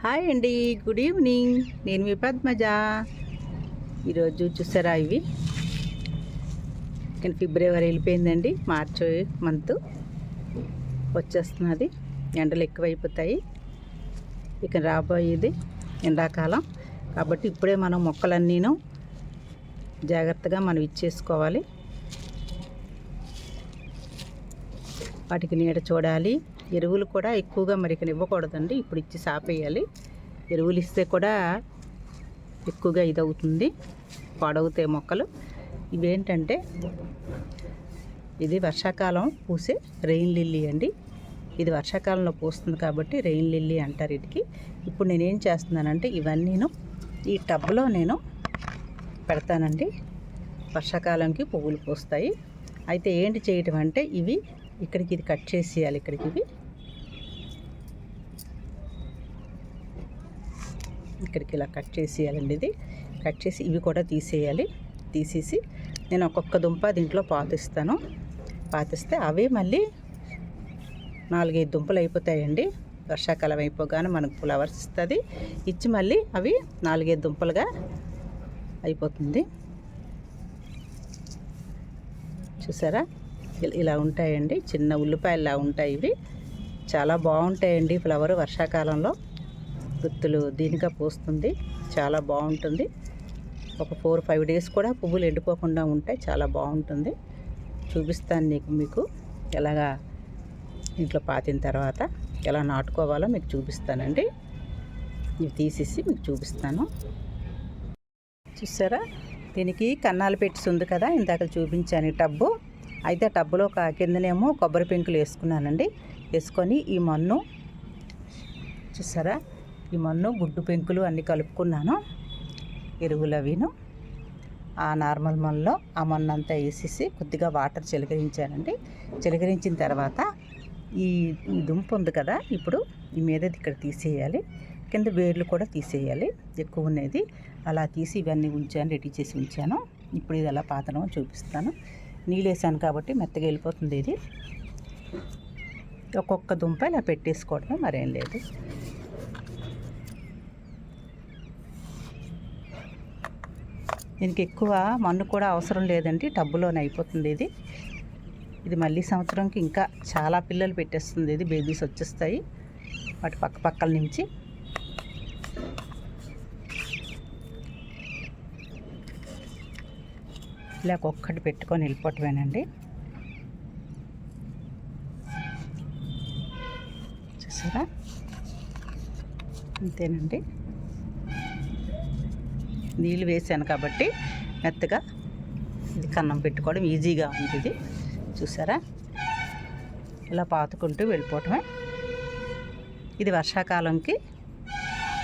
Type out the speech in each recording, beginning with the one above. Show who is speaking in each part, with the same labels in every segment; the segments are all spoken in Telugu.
Speaker 1: హాయ్ అండి, గుడ్ ఈవినింగ్. నేను మీ పద్మజ. ఈరోజు చూసారా ఇవి కానీ ఫిబ్రవరి వెళ్ళిపోయిందండి, మార్చ్ మంత్ వచ్చేస్తున్నది. ఎండలు ఎక్కువైపోతాయి, ఇక రాబోయేది ఎండాకాలం కాబట్టి ఇప్పుడే మనం మొక్కలన్నీను జాగ్రత్తగా మనం ఇచ్చేసుకోవాలి. వాటికి నీడ చూడాలి. ఎరువులు కూడా ఎక్కువగా మరి ఇక్కడ ఇవ్వకూడదండి, ఇప్పుడు ఇచ్చి సాపేయాలి. ఎరువులు ఇస్తే కూడా ఎక్కువగా ఇదవుతుంది, పాడవుతాయి మొక్కలు. ఇవేంటంటే ఇది వర్షాకాలం పూసే రెయిన్ లిల్లీ అండి. ఇది వర్షాకాలంలో పూస్తుంది కాబట్టి రెయిన్ లిల్లీ అంటారు వీటికి. ఇప్పుడు నేనేం చేస్తున్నానంటే ఇవన్నీను ఈ టబ్లో నేను పెడతానండి. వర్షాకాలంకి పువ్వులు పూస్తాయి. అయితే ఏంటి చేయటం అంటే ఇవి ఇక్కడికి ఇది కట్ చేసేయాలి. ఇక్కడికి ఇలా కట్ చేసేయాలండి. ఇది కట్ చేసి ఇవి కూడా తీసేయాలి. తీసేసి నేను ఒక్కొక్క దుంప దీంట్లో పాతిస్తే అవే మళ్ళీ 4-5 దుంపలు అయిపోతాయండి. వర్షాకాలం అయిపోగానే మనకు ఫ్లవర్స్ ఇస్తుంది, ఇచ్చి మళ్ళీ అవి 4-5 దుంపలుగా అయిపోతుంది. చూసారా, ఇలా ఉంటాయండి. చిన్న ఉల్లిపాయలా ఉంటాయి. ఇవి చాలా బాగుంటాయండి. ఫ్లవర్ వర్షాకాలంలో గుత్తులు దీనిగా పూస్తుంది, చాలా బాగుంటుంది. ఒక 4-5 డేస్ కూడా పువ్వులు ఎండిపోకుండా ఉంటాయి, చాలా బాగుంటుంది. చూపిస్తాను మీకు ఎలాగా ఇంట్లో పాతిన తర్వాత ఎలా నాటుకోవాలో మీకు చూపిస్తానండి. ఇవి తీసేసి మీకు చూపిస్తాను. చూసారా, దీనికి కన్నాలు పెట్టి ఉంది కదా, ఇందాక చూపించాను ఈ టబ్బు. అయితే టబ్బులో కిందనేమో కొబ్బరి పెంకులు వేసుకున్నానండి. వేసుకొని ఈ మన్ను చూసారా, ఈ మన్ను గుడ్డు పెంకులు అన్నీ కలుపుకున్నాను. ఎరువులు అవిను ఆ నార్మల్ మన్నులో ఆ మన్ను అంతా వేసేసి కొద్దిగా వాటర్ చిలకరించానండి. చిలకరించిన తర్వాత ఈ దుంప ఉంది కదా, ఇప్పుడు ఈ మీదది ఇక్కడ తీసేయాలి. కింద వేర్లు కూడా తీసేయాలి, ఎక్కువ ఉన్నది. అలా తీసి ఇవన్నీ రెడీ చేసి ఉంచాను. ఇప్పుడు ఇది ఎలా పాతనో చూపిస్తాను. నీళ్ళు వేసాను కాబట్టి మెత్తగా వెళ్ళిపోతుంది. ఇది ఒక్కొక్క దుంప ఇలా పెట్టేసుకోవడం, మరేం లేదు. దీనికి ఎక్కువ మన్ను కూడా అవసరం లేదండి, టబ్బులోనే అయిపోతుంది. ఇది మళ్ళీ సంవత్సరంకి ఇంకా చాలా పిల్లలు పెట్టేస్తుంది. ఇది బేబీస్ వచ్చేస్తాయి వాటి పక్కల నుంచి. ఇలా ఒక్కటి పెట్టుకొని వెళ్ళిపోవటమేనండి. చూసారా, అంతేనండి. నీళ్ళు వేసాను కాబట్టి మెత్తగా ఇది కన్నం పెట్టుకోవడం ఈజీగా ఉంది. ఇది చూసారా, ఇలా పాతుకుంటూ వెళ్ళిపోవటమే. ఇది వర్షాకాలంకి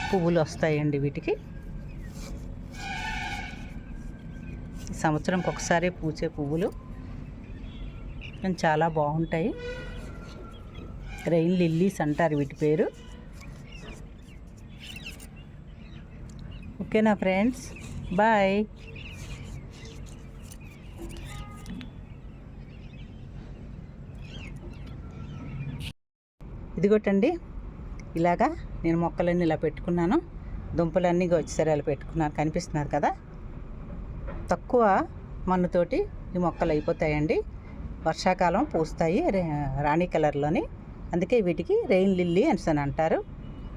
Speaker 1: పువ్వులు వస్తాయండి వీటికి. సంవత్సరంకి ఒకసారి పూచే పువ్వులు చాలా బాగుంటాయి. రెయిన్ లిల్లీస్ అంటారు వీటి పేరు. ఓకేనా ఫ్రెండ్స్, బాయ్. ఇదిగోటండి, ఇలాగా నేను మొక్కలన్నీ ఇలా పెట్టుకున్నాను. దుంపలన్నీ వచ్చేసరి అలా పెట్టుకున్నాను, కనిపిస్తున్నారు కదా. తక్కువ మన్నుతోటి ఈ మొక్కలు అయిపోతాయండి. వర్షాకాలం పూస్తాయి రాణి కలర్లోని, అందుకే వీటికి రెయిన్ లిల్లీ అని అంటారు.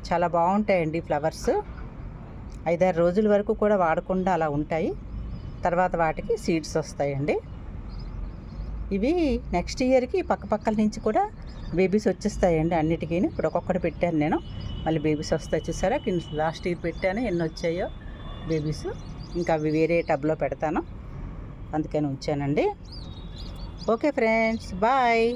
Speaker 1: చాలా బాగుంటాయండి ఫ్లవర్స్. 5-6 రోజుల వరకు కూడా వాడకుండా అలా ఉంటాయి. తర్వాత వాటికి సీడ్స్ వస్తాయండి. ఇవి నెక్స్ట్ ఇయర్కి పక్కల నుంచి కూడా బేబీస్ వచ్చేస్తాయండి అన్నిటికీ. ఇప్పుడు ఒక్కొక్కటి పెట్టాను నేను, మళ్ళీ బేబీస్ వస్తాయి. చూసారా, లాస్ట్ ఇయర్ పెట్టాను, ఎన్ని వచ్చాయో బేబీస్. ఇంకా అవి వేరే టబ్లో పెడతాను, అందుకని ఉంచానండి. Okay friends, bye.